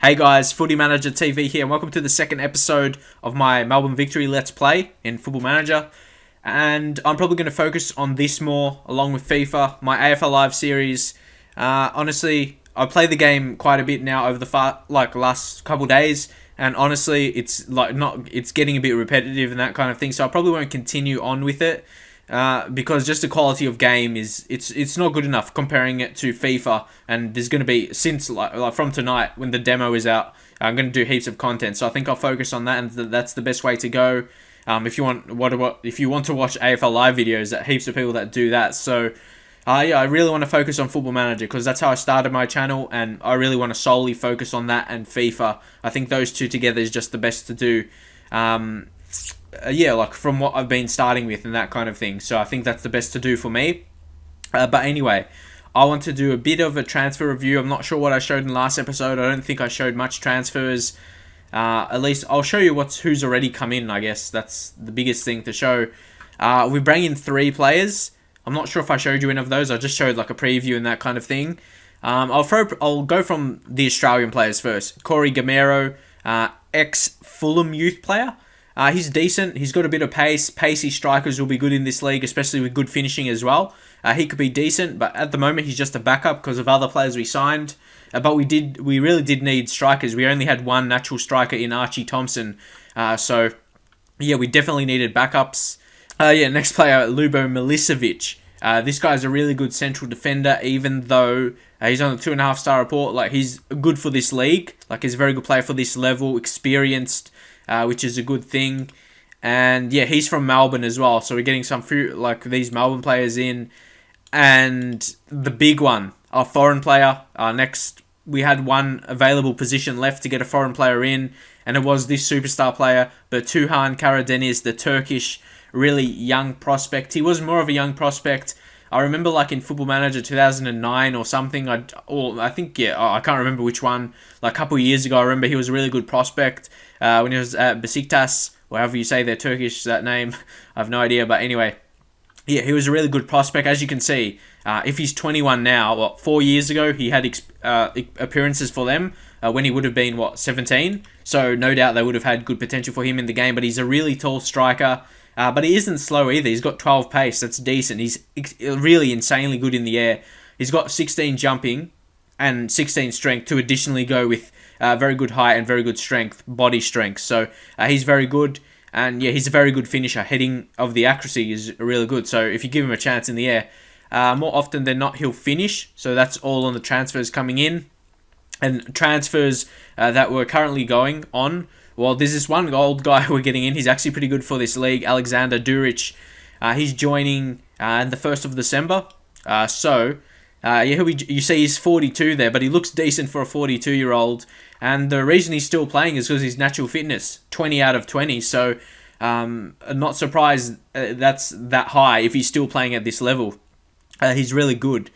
Hey guys, Footy Manager TV here, and welcome to the second episode of my Melbourne Victory Let's Play in Football Manager. And I'm probably going to focus on this more, along with FIFA, my AFL Live series. Honestly, I play the game quite a bit now over the last couple days, and honestly, it's getting a bit repetitive and that kind of thing. So I probably won't continue on with it. Because just the quality of game it's not good enough comparing it to FIFA, and there's going to be, since from tonight when the demo is out, I'm going to do heaps of content, so I think I'll focus on that, and that's the best way to go. If you want to watch AFL Live videos, that heaps of people that do that. So I really want to focus on Football Manager because that's how I started my channel, and I really want to solely focus on that and FIFA. I think those two together is just the best to do. From what I've been starting with and that kind of thing. So I think that's the best to do for me. But anyway, I want to do a bit of a transfer review. I'm not sure what I showed in the last episode. I don't think I showed much transfers. At least I'll show you who's already come in, I guess. That's the biggest thing to show. We bring in 3 players. I'm not sure if I showed you any of those. I just showed like a preview and that kind of thing. I'll go from the Australian players first. Corey Gamero, ex-Fulham youth player. He's decent. He's got a bit of pace. Pacey strikers will be good in this league, especially with good finishing as well. He could be decent, but at the moment he's just a backup because of other players we signed. But we really did need strikers. We only had one natural striker in Archie Thompson. We definitely needed backups. Next player, Lubo Milicevic. This guy's a really good central defender, even though he's on the 2.5-star report. he's good for this league. He's a very good player for this level, experienced. Which is a good thing. And he's from Melbourne as well, so we're getting some these Melbourne players in. And the big one, our foreign player. Next, we had one available position left to get a foreign player in, and it was this superstar player, Batuhan Karadeniz, the Turkish, really young prospect. He was more of a young prospect. I remember in Football Manager 2009 or something, I can't remember which one, a couple of years ago, I remember he was a really good prospect when he was at Besiktas, or however you say their Turkish, that name, I have no idea, but anyway, he was a really good prospect. As you can see, if he's 21 now, 4 years ago, he had appearances for them when he would have been, 17, so no doubt they would have had good potential for him in the game, but he's a really tall striker. But he isn't slow either. He's got 12 pace. That's decent. He's really insanely good in the air. He's got 16 jumping and 16 strength to additionally go with very good height and very good strength, body strength. So he's very good. And he's a very good finisher. Heading of the accuracy is really good. So if you give him a chance in the air, more often than not, he'll finish. So that's all on the transfers coming in. And transfers that we're currently going on. Well, there's this one old guy we're getting in. He's actually pretty good for this league, Alexander Duric. He's joining in the 1st of December. You see he's 42 there, but he looks decent for a 42-year-old. And the reason he's still playing is because his natural fitness, 20 out of 20. So I'm not surprised that's that high if he's still playing at this level. He's really good.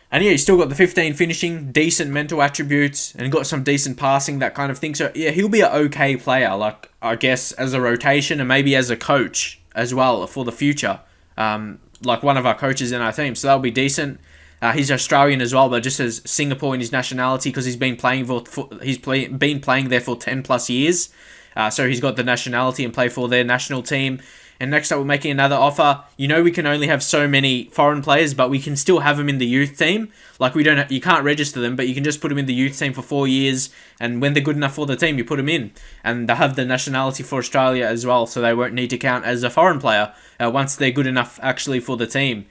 And he's still got the 15 finishing, decent mental attributes, and got some decent passing, that kind of thing. So, he'll be an okay player, I guess, as a rotation and maybe as a coach as well for the future. One of our coaches in our team. So that'll be decent. He's Australian as well, but just has Singapore in his nationality because he's been playing been playing there for 10 plus years. So he's got the nationality and play for their national team. And next up, we're making another offer. We can only have so many foreign players, but we can still have them in the youth team. You can't register them, but you can just put them in the youth team for 4 years. And when they're good enough for the team, you put them in. And they have the nationality for Australia as well, so they won't need to count as a foreign player once they're good enough actually for the team.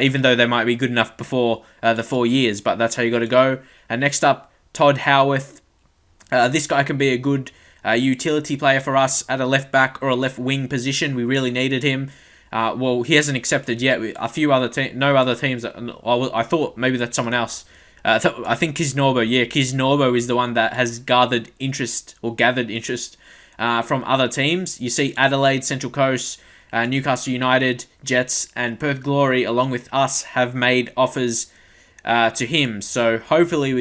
Even though they might be good enough before the 4 years, but that's how you got to go. And next up, Todd Howarth. This guy can be a good utility player for us at a left back or a left wing position. We really needed him. He hasn't accepted yet. No other teams. I thought maybe that's someone else. I think Kiz Norbo. Kiz Norbo is the one that has gathered interest from other teams. You see Adelaide, Central Coast, Newcastle United, Jets, and Perth Glory, along with us, have made offers to him. So hopefully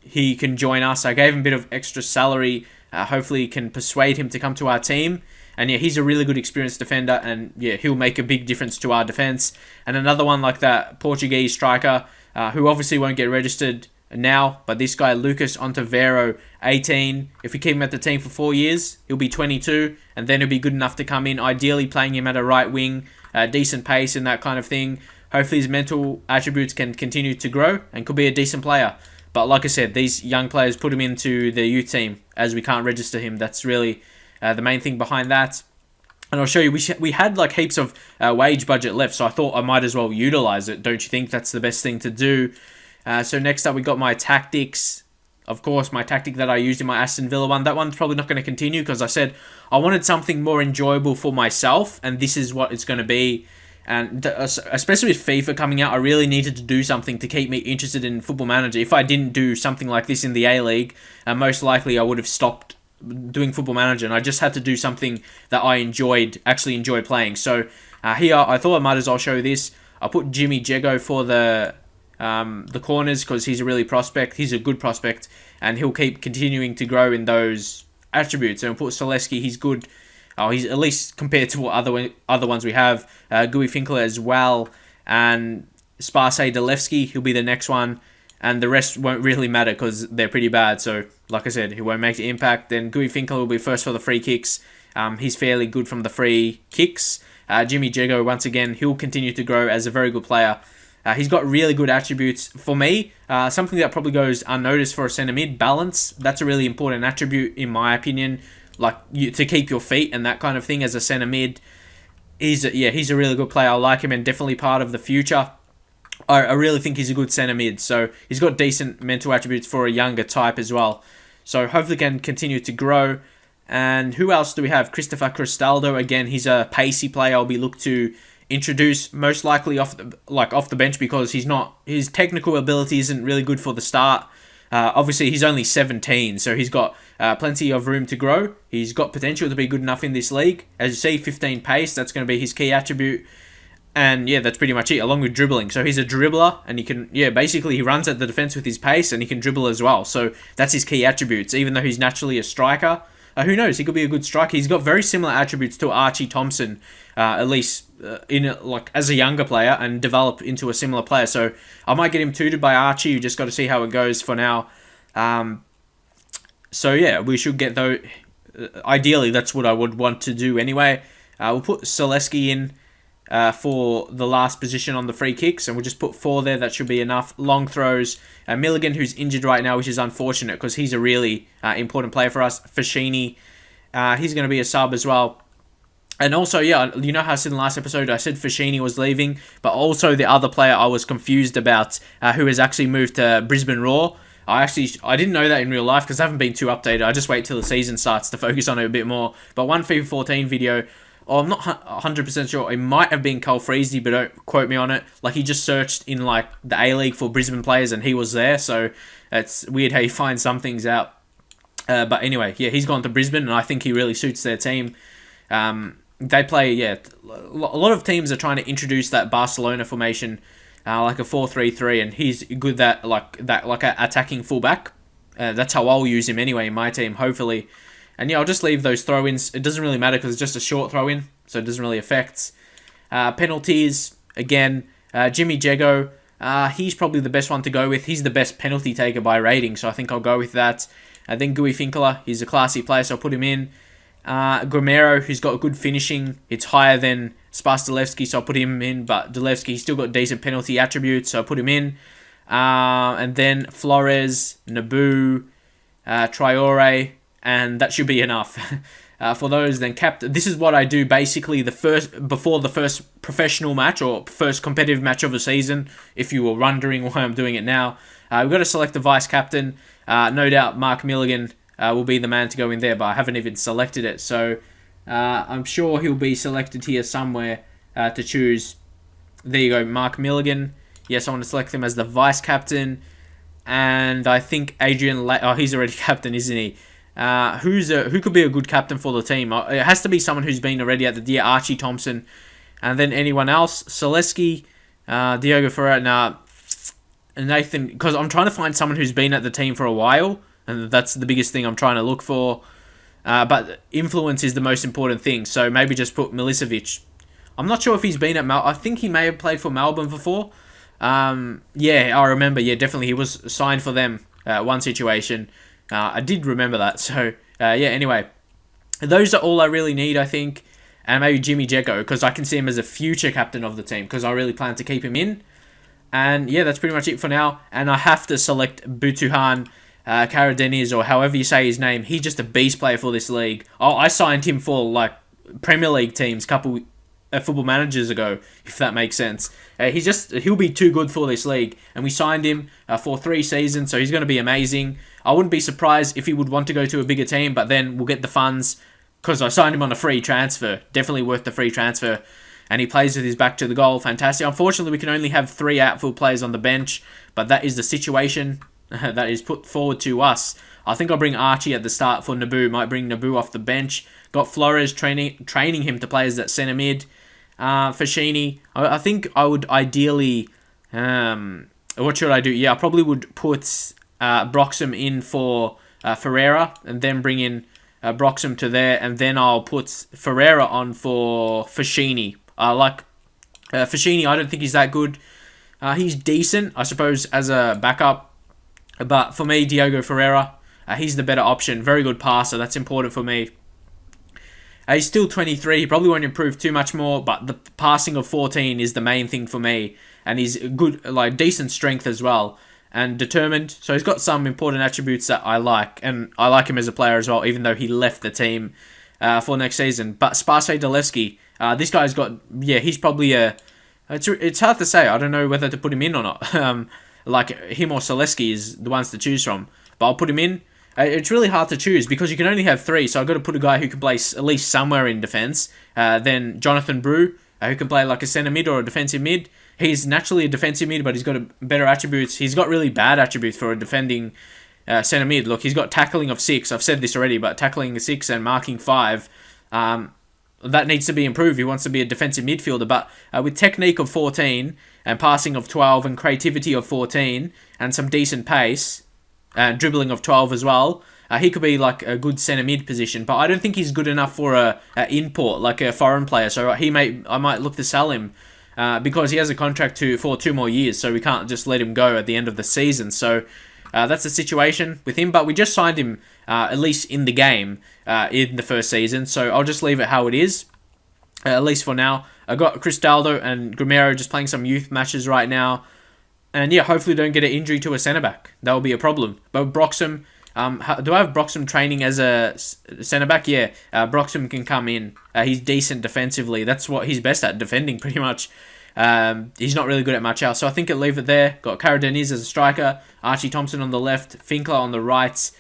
he can join us. I gave him a bit of extra salary. Hopefully can persuade him to come to our team. And he's a really good experienced defender, and he'll make a big difference to our defense. And another one like that Portuguese striker, who obviously won't get registered now, but this guy, Lucas Ontivero, 18. If we keep him at the team for 4 years, he'll be 22, and then he'll be good enough to come in, ideally playing him at a right wing, decent pace and that kind of thing. Hopefully his mental attributes can continue to grow and could be a decent player. But like I said, these young players put him into the youth team as we can't register him. That's really the main thing behind that. And I'll show you, we had like heaps of wage budget left, so I thought I might as well utilize it. Don't you think that's the best thing to do? So next up, we got my tactics. Of course, my tactic that I used in my Aston Villa one. That one's probably not going to continue because I said I wanted something more enjoyable for myself, and this is what it's going to be. And especially with FIFA coming out, I really needed to do something to keep me interested in Football Manager. If I didn't do something like this in the A-League, most likely I would have stopped doing Football Manager, and I just had to do something that I actually enjoyed playing. So here, I thought I might as well show this. I put Jimmy Jego for the corners because he's a good prospect, and he'll keep continuing to grow in those attributes. And I'll put Zalewski, he's good. He's at least compared to what other ones we have. Gui Finkler as well, and Sparse Delevski, he'll be the next one. And the rest won't really matter because they're pretty bad. So, like I said, he won't make the impact. Then Gui Finkler will be first for the free kicks. He's fairly good from the free kicks. Jimmy Jego, once again, he'll continue to grow as a very good player. He's got really good attributes. For me, something that probably goes unnoticed for a centre mid, balance. That's a really important attribute, in my opinion. Like, to keep your feet and that kind of thing as a centre mid. He's a really good player. I like him and definitely part of the future. I really think he's a good centre mid. So he's got decent mental attributes for a younger type as well. So hopefully can continue to grow. And who else do we have? Christopher Cristaldo. Again, he's a pacey player. I'll be looked to introduce most likely off the bench because his technical ability isn't really good for the start. Obviously, he's only 17, so he's got plenty of room to grow. He's got potential to be good enough in this league. As you see, 15 pace, that's going to be his key attribute. And yeah, that's pretty much it, along with dribbling. So he's a dribbler, and basically he runs at the defense with his pace, and he can dribble as well. So that's his key attributes, even though he's naturally a striker. Who knows? He could be a good striker. He's got very similar attributes to Archie Thompson, at least as a younger player, and develop into a similar player. So I might get him tutored by Archie. You just got to see how it goes for now. So yeah, we should get those. Ideally, that's what I would want to do anyway. We'll put Zalewski in for the last position on the free kicks, and we'll just put 4 there. That should be enough. Long throws. Milligan, who's injured right now, which is unfortunate because he's a really important player for us. Fashini, he's going to be a sub as well. And also, yeah, you know how I said in the last episode, I said Fashini was leaving, but also the other player I was confused about, who has actually moved to Brisbane Roar. I didn't know that in real life because I haven't been too updated. I just wait till the season starts to focus on it a bit more. But one FIFA 14 video, I'm not 100% sure. It might have been Cole Freezy, but don't quote me on it. Like, he just searched in like the A-League for Brisbane players and he was there. So it's weird how you find some things out. But anyway, yeah, he's gone to Brisbane and I think he really suits their team. They play, a lot of teams are trying to introduce that Barcelona formation, like a 4-3-3, and he's good like an attacking fullback. That's how I'll use him anyway in my team, hopefully. And yeah, I'll just leave those throw-ins. It doesn't really matter because it's just a short throw-in, so it doesn't really affect. Penalties, again, Jimmy Jego, he's probably the best one to go with. He's the best penalty taker by rating, so I think I'll go with that. Then Gui Finkler, he's a classy player, so I'll put him in. Gomero, who's got good finishing. It's higher than Sparse Delevski, so I'll put him in. But Delevski, he's still got decent penalty attributes, so I'll put him in. And then Flores, Naboo, Traore, and that should be enough. For those, then this is what I do basically before the first professional match or first competitive match of the season. If you were wondering why I'm doing it now, we've got to select the vice captain. No doubt Mark Milligan will be the man to go in there, but I haven't even selected it. So I'm sure he'll be selected here somewhere to choose. There you go, Mark Milligan. Yes, I want to select him as the vice captain. And I think Adrian... he's already captain, isn't he? Who could be a good captain for the team? It has to be someone who's been already at the Archie Thompson. And then anyone else. Zalewski, Diogo Ferreira, Nathan... Because I'm trying to find someone who's been at the team for a while. And that's the biggest thing I'm trying to look for. But influence is the most important thing. So maybe just put Milicevic. I'm not sure if he's been at I think he may have played for Melbourne before. Yeah, I remember. Yeah, definitely, he was signed for them. One situation, I did remember that. So yeah. Anyway, those are all I really need, I think, and maybe Jimmy Jekko because I can see him as a future captain of the team because I really plan to keep him in. And yeah, that's pretty much it for now. And I have to select Butuhan Karadeniz, or however you say his name. He's just a beast player for this league. Oh, I signed him for like Premier League teams, couple football managers ago, if that makes sense. He'll be too good for this league, and we signed him for 3 seasons, so he's going to be amazing. I wouldn't be surprised if he would want to go to a bigger team, but then we'll get the funds because I signed him on a free transfer. Definitely worth the free transfer. And he plays with his back to the goal. Fantastic. Unfortunately, we can only have 3 outfield players on the bench, but that is the situation that is put forward to us. I think I'll bring Archie at the start for Naboo. Might bring Naboo off the bench. Got Flores training him to play as that centre mid. Fashini, I think I would ideally... what should I do? Yeah, I probably would put Broxham in for Ferreira, and then bring in Broxham to there, and then I'll put Ferreira on for Fashini. Fashini, I don't think he's that good. He's decent, I suppose, as a backup. But for me, Diogo Ferreira, he's the better option. Very good passer. That's important for me. He's still 23. He probably won't improve too much more, but the passing of 14 is the main thing for me. And he's good, like decent strength as well, and determined. So he's got some important attributes that I like, and I like him as a player as well, even though he left the team for next season. But Sparse Dalewski, this guy's got, yeah, he's probably a... It's hard to say. I don't know whether to put him in or not. Like him or Selesky is the ones to choose from. But I'll put him in. It's really hard to choose because you can only have 3. So I've got to put a guy who can play at least somewhere in defence. Then Jonathan Brew, who can play like a centre mid or a defensive mid. He's naturally a defensive mid, but he's got better attributes. He's got really bad attributes for a defending centre mid. Look, he's got tackling of 6. I've said this already, but tackling 6 and marking 5. That needs to be improved. He wants to be a defensive midfielder, but with technique of 14 and passing of 12 and creativity of 14 and some decent pace and dribbling of 12 as well, he could be like a good centre mid position. But I don't think he's good enough for a import, like a foreign player. So I might look to sell him because he has a contract for 2 more years. So we can't just let him go at the end of the season. So that's the situation with him. But we just signed him at least in the game in the first season. So I'll just leave it how it is, at least for now. I got Cristaldo and Grimero just playing some youth matches right now. And yeah, hopefully don't get an injury to a centre-back. That will be a problem. But Broxham, do I have Broxham training as a centre-back? Yeah, Broxham can come in. He's decent defensively. That's what he's best at, defending pretty much. He's not really good at much else. So I think I'll leave it there. Got Karadeniz as a striker. Archie Thompson on the left. Finkler on the right.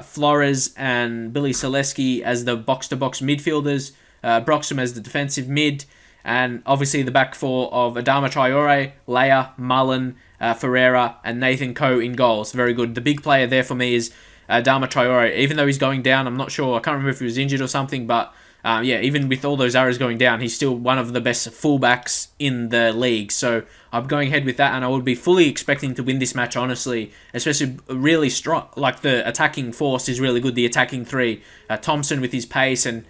Flores and Billy Selesky as the box-to-box midfielders. Broxham as the defensive mid. And obviously the back 4 of Adama Traore, Leia, Mullen, Ferreira, and Nathan Coe in goals. Very good. The big player there for me is Adama Traore. Even though he's going down, I'm not sure. I can't remember if he was injured or something. But yeah, even with all those arrows going down, he's still one of the best fullbacks in the league. So I'm going ahead with that, and I would be fully expecting to win this match, honestly. Especially really strong. Like the attacking force is really good. The attacking 3. Thompson with his pace and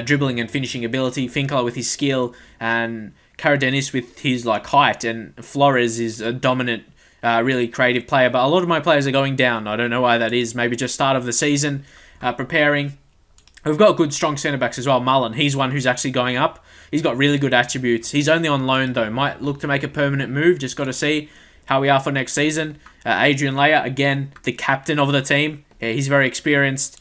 dribbling and finishing ability, Finkler with his skill, and Karadeniz with his like height, and Flores is a dominant, really creative player. But a lot of my players are going down. I don't know why that is. Maybe just start of the season, preparing. We've got good strong centre backs as well. Mullen, he's one who's actually going up. He's got really good attributes. He's only on loan though. Might look to make a permanent move. Just got to see how we are for next season. Adrian Leia, again, the captain of the team. Yeah, he's very experienced.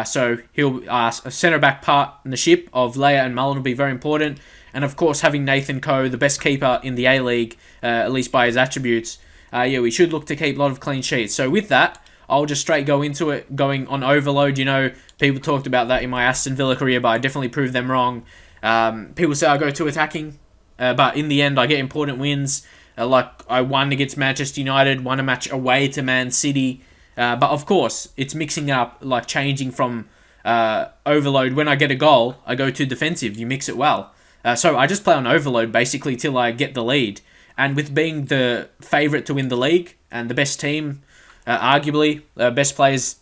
So he'll a centre-back partnership of Leia and Mullen will be very important. And of course, having Nathan Coe, the best keeper in the A-League, at least by his attributes, yeah, we should look to keep a lot of clean sheets. So with that, I'll just straight go into it, going on overload. You know, people talked about that in my Aston Villa career, but I definitely proved them wrong. People say I go too attacking, but in the end, I get important wins. Like I won against Manchester United, won a match away to Man City. But of course, it's mixing up, like changing from overload. When I get a goal, I go to defensive. You mix it well. So I just play on overload basically till I get the lead. And with being the favourite to win the league and the best team, arguably, best players.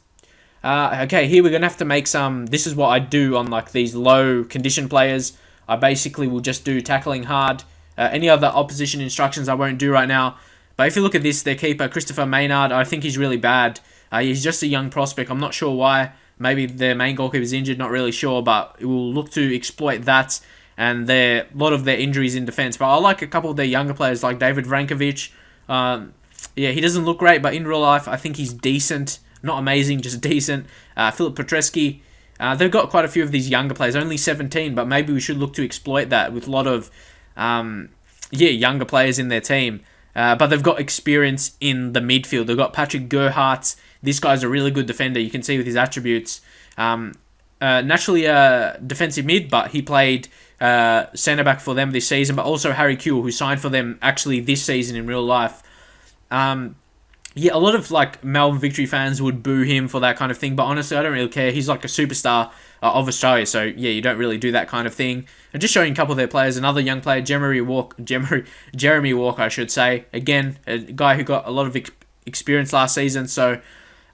Okay, here we're going to have to make some... This is what I do on like these low condition players. I basically will just do tackling hard, Any other opposition instructions I won't do right now. But if you look at this, their keeper, Christopher Maynard, I think he's really bad. He's just a young prospect. I'm not sure why. Maybe their main goalkeeper's injured, not really sure, but we'll look to exploit that and a lot of their injuries in defence. But I like a couple of their younger players like David Vrankovic. He doesn't look great, but in real life, I think he's decent. Not amazing, just decent. Philip Petreski. They've got quite a few of these younger players, only 17, but maybe we should look to exploit that with a lot of younger players in their team. But they've got experience in the midfield. They've got Patrick Gerhardt. This guy's a really good defender. You can see with his attributes. Naturally a defensive mid, but he played centre-back for them this season. But also Harry Kewell, who signed for them actually this season in real life. A lot of Melbourne Victory fans would boo him for that kind of thing. But honestly, I don't really care. He's like a superstar of Australia. So, you don't really do that kind of thing. And just showing a couple of their players. Another young player, Jeremy Walker, I should say. Again, a guy who got a lot of experience last season. So,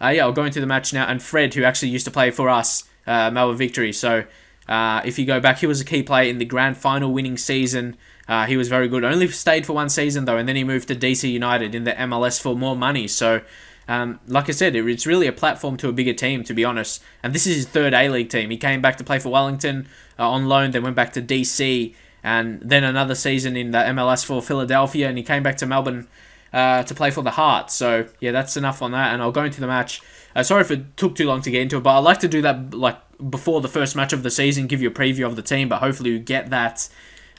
I'll go into the match now. And Fred, who actually used to play for us, Melbourne Victory. So, if you go back, he was a key player in the grand final winning season. He was very good. Only stayed for one season, though, and then he moved to DC United in the MLS for more money. So, like I said, it's really a platform to a bigger team, to be honest. And this is his third A-League team. He came back to play for Wellington on loan, then went back to DC, and then another season in the MLS for Philadelphia, and he came back to Melbourne to play for the Heart. So, that's enough on that, and I'll go into the match. Sorry if it took too long to get into it, but I like to do that before the first match of the season, give you a preview of the team, but hopefully you get that.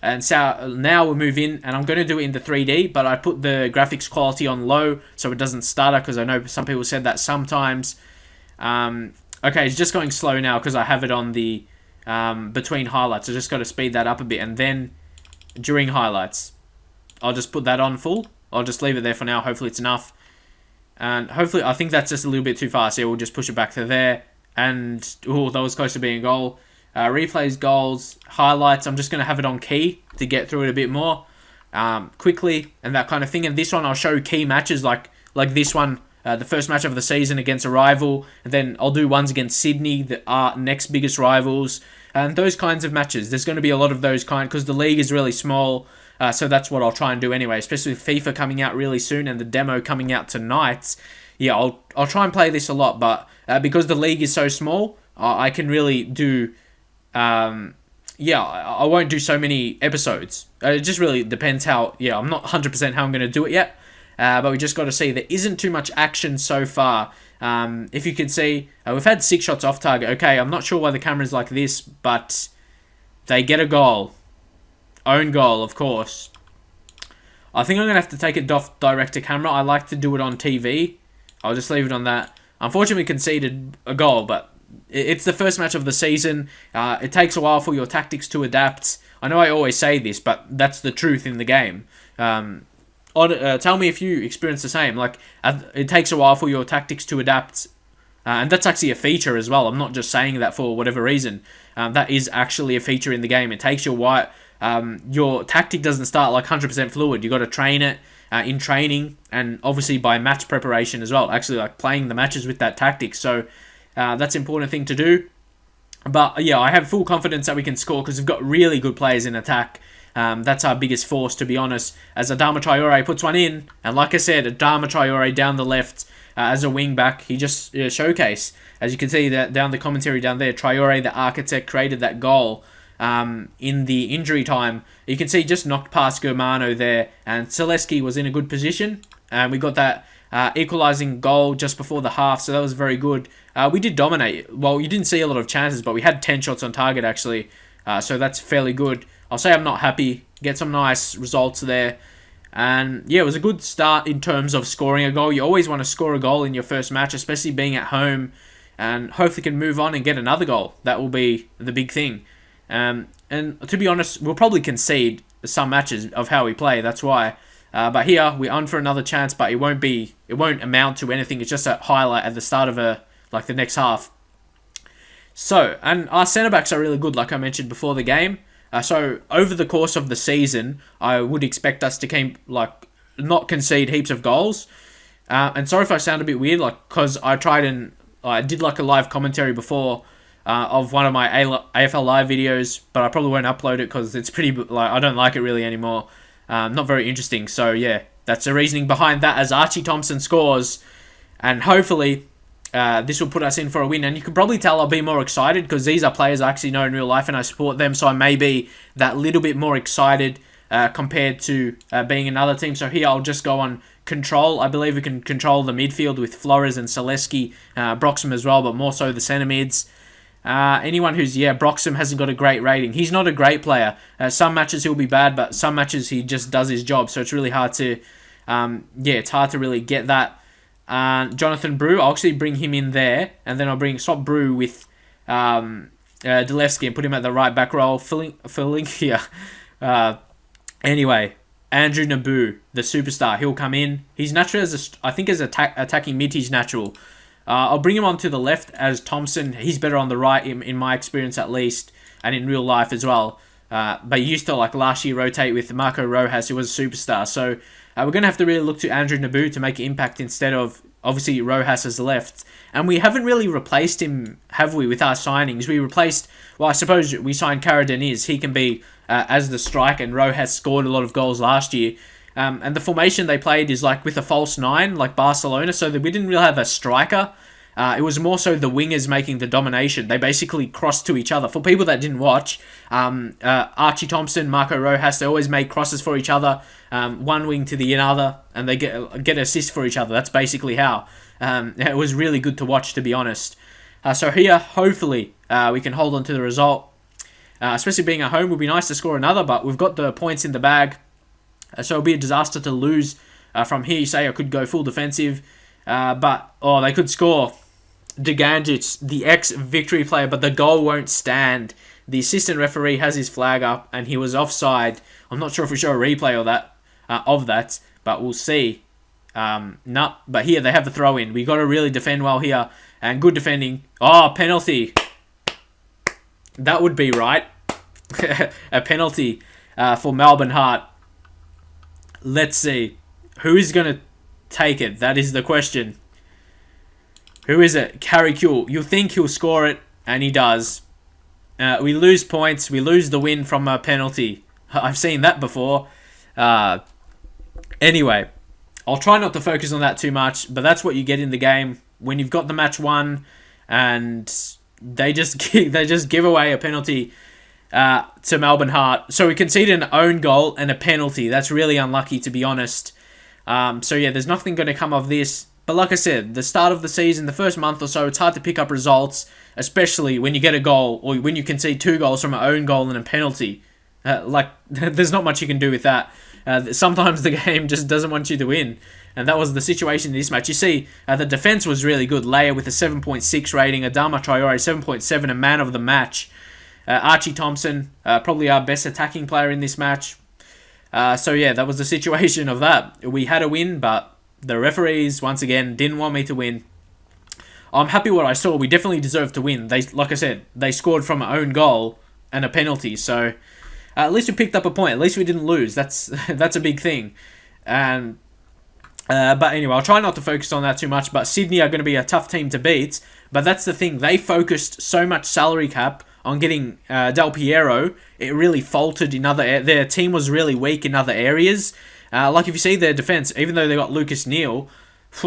And so now we'll move in, and I'm going to do it in the 3D, but I put the graphics quality on low so it doesn't stutter, because I know some people said that sometimes. Okay, it's just going slow now because I have it on the between highlights. I just got to speed that up a bit, and then during highlights, I'll just put that on full. I'll just leave it there for now. Hopefully it's enough. And hopefully, I think that's just a little bit too fast. We'll just push it back to there. And, that was close to being a goal. Replays, goals, highlights. I'm just going to have it on key to get through it a bit more quickly and that kind of thing. And this one, I'll show key matches like this one, the first match of the season against a rival. And then I'll do ones against Sydney, the next biggest rivals. And those kinds of matches. There's going to be a lot of those because the league is really small. So that's what I'll try and do anyway, especially with FIFA coming out really soon and the demo coming out tonight. I'll try and play this a lot, but because the league is so small, I can really do... I won't do so many episodes. It just really depends how... I'm not 100% how I'm going to do it yet, but we just got to see. There isn't too much action so far. If you can see, we've had 6 shots off target. Okay, I'm not sure why the camera's like this, but they get a goal. Own goal, of course. I think I'm going to have to take it off direct to camera. I like to do it on TV. I'll just leave it on that. Unfortunately, conceded a goal, but it's the first match of the season. It takes a while for your tactics to adapt. I know I always say this, but that's the truth in the game. Tell me if you experience the same. It takes a while for your tactics to adapt. And that's actually a feature as well. I'm not just saying that for whatever reason. That is actually a feature in the game. It takes your while. Your tactic doesn't start 100% fluid. You got to train it in training, and obviously by match preparation as well. Actually, playing the matches with that tactic. So that's an important thing to do. But I have full confidence that we can score because we've got really good players in attack. That's our biggest force, to be honest. As Adama Traore puts one in, and like I said, Adama Traore down the left as a wing back, he just showcased. As you can see that down the commentary down there, Traore, the architect, created that goal. In the injury time, you can see just knocked past Germano there, and Zaleski was in a good position, and we got that equalising goal just before the half, so that was very good. We did dominate. Well, you didn't see a lot of chances, but we had 10 shots on target actually, so that's fairly good. I'll say I'm not happy. Get some nice results there, and it was a good start in terms of scoring a goal. You always want to score a goal in your first match, especially being at home, and hopefully can move on and get another goal. That will be the big thing. And to be honest, we'll probably concede some matches of how we play. That's why. But here we're on for another chance, but it won't amount to anything. It's just a highlight at the start of the next half. So, and our centre backs are really good, like I mentioned before the game. So over the course of the season, I would expect us to keep not concede heaps of goals. And sorry if I sound a bit weird, because I tried and I did a live commentary before. Of one of my AFL Live videos, but I probably won't upload it because it's pretty, I don't like it really anymore. not very interesting. So yeah, that's the reasoning behind that, as Archie Thompson scores, and hopefully this will put us in for a win. And you can probably tell I'll be more excited because these are players I actually know in real life and I support them, so I may be that little bit more excited compared to being another team. So here I'll just go on control. I believe we can control the midfield with Flores and Selesky, Broxham as well, but more so the centre mids. Anyone who's, Broxham hasn't got a great rating. He's not a great player. Some matches he'll be bad, but some matches he just does his job. So it's really hard to, it's hard to really get that. Jonathan Brew, I'll actually bring him in there, and then I'll swap Brew with Delevsky and put him at the right back role. Filling here. Anyway, Andrew Naboo, the superstar, he'll come in. He's natural as attacking mid. He's natural. I'll bring him onto the left as Thompson. He's better on the right, in my experience at least, and in real life as well. But he used to, like last year, rotate with Marco Rojas, who was a superstar. So we're going to have to really look to Andrew Naboo to make an impact instead of, obviously, Rojas as left. And we haven't really replaced him, have we, with our signings? We replaced, I suppose we signed Cara Deniz. He can be as the striker, and Rojas scored a lot of goals last year. And the formation they played is like with a false 9, like Barcelona, so that we didn't really have a striker. It was more so the wingers making the domination. They basically crossed to each other. For people that didn't watch, Archie Thompson, Marco Rojas, they always made crosses for each other, one wing to the other, and they get assists for each other. That's basically how. It was really good to watch, to be honest. So here, hopefully, we can hold on to the result. Especially being at home, would be nice to score another, but we've got the points in the bag. So it'll be a disaster to lose. From here, you say I could go full defensive. But they could score. Duganjic, the ex-Victory player, but the goal won't stand. The assistant referee has his flag up, and he was offside. I'm not sure if we show a replay of that, but we'll see. But here they have the throw-in. We got to really defend well here, and good defending. Penalty. That would be right. A penalty for Melbourne Heart. Let's see. Who is going to take it? That is the question. Who is it? Carrie Kuehl. You think he'll score it, and he does. We lose points. We lose the win from a penalty. I've seen that before. Anyway, I'll try not to focus on that too much, but that's what you get in the game when you've got the match won, and they just give away a penalty to Melbourne Heart. So we conceded an own goal and a penalty. That's really unlucky, to be honest. There's nothing going to come of this. But like I said, the start of the season, the first month or so, it's hard to pick up results, especially when you get a goal or when you concede 2 goals from an own goal and a penalty. There's not much you can do with that. Sometimes the game just doesn't want you to win. And that was the situation in this match. You see, the defense was really good. Leia with a 7.6 rating, Adama Traore 7.7, a man of the match. Archie Thompson, probably our best attacking player in this match. That was the situation of that. We had a win, but the referees, once again, didn't want me to win. I'm happy what I saw. We definitely deserved to win. Like I said, they scored from an own goal and a penalty. So at least we picked up a point. At least we didn't lose. That's a big thing. But anyway, I'll try not to focus on that too much. But Sydney are going to be a tough team to beat. But that's the thing. They focused so much salary cap on getting Del Piero. It really faltered in their team was really weak in other areas. If you see their defense, even though they got Lucas Neal,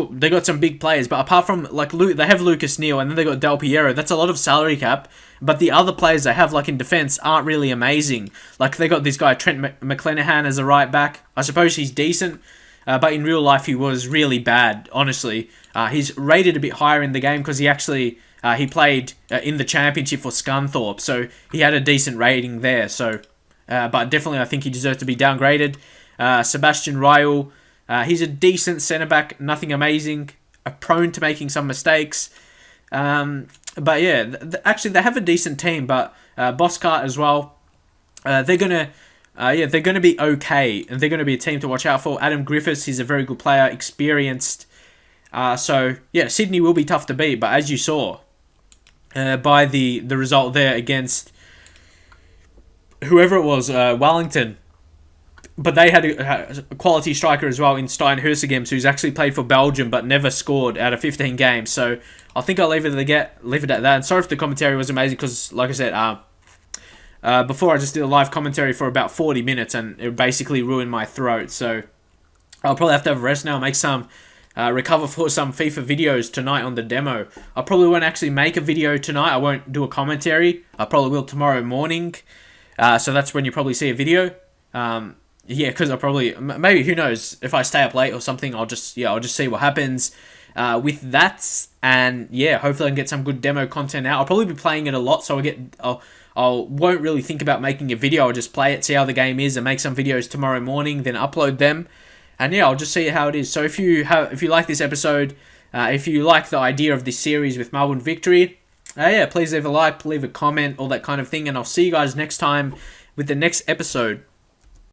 they got some big players. But apart from, they have Lucas Neal and then they got Del Piero. That's a lot of salary cap. But the other players they have, in defense, aren't really amazing. They got this guy, Trent McClenahan, as a right back. I suppose he's decent. But in real life, he was really bad, honestly. He's rated a bit higher in the game because he actually... he played in the championship for Scunthorpe, so he had a decent rating there. But definitely I think he deserves to be downgraded. Sebastian Ryle, he's a decent centre-back, nothing amazing, prone to making some mistakes. But yeah, actually they have a decent team, but Boskart as well, they're gonna be okay, and they're gonna be a team to watch out for. Adam Griffiths, he's a very good player, experienced. Sydney will be tough to beat, but as you saw by the result there against whoever it was, Wellington. But they had a quality striker as well in Stein Hersegems, who's actually played for Belgium but never scored out of 15 games. So I think I'll leave it at that. And sorry if the commentary was amazing because, like I said, before I just did a live commentary for about 40 minutes, and it basically ruined my throat. So I'll probably have to have a rest now, make some recover for some FIFA videos tonight on the demo. I probably won't actually make a video tonight. I won't do a commentary. I probably will tomorrow morning. So that's when you probably see a video. Yeah, because I'll probably, maybe, who knows, if I stay up late or something, I'll just see what happens with that. And yeah, hopefully I can get some good demo content out. I'll probably be playing it a lot, so I won't really think about making a video. I'll just play it, see how the game is, and make some videos tomorrow morning, then upload them. And yeah, I'll just see how it is. So if you like this episode, if you like the idea of this series with Melbourne Victory, yeah, please leave a like, leave a comment, all that kind of thing. And I'll see you guys next time with the next episode.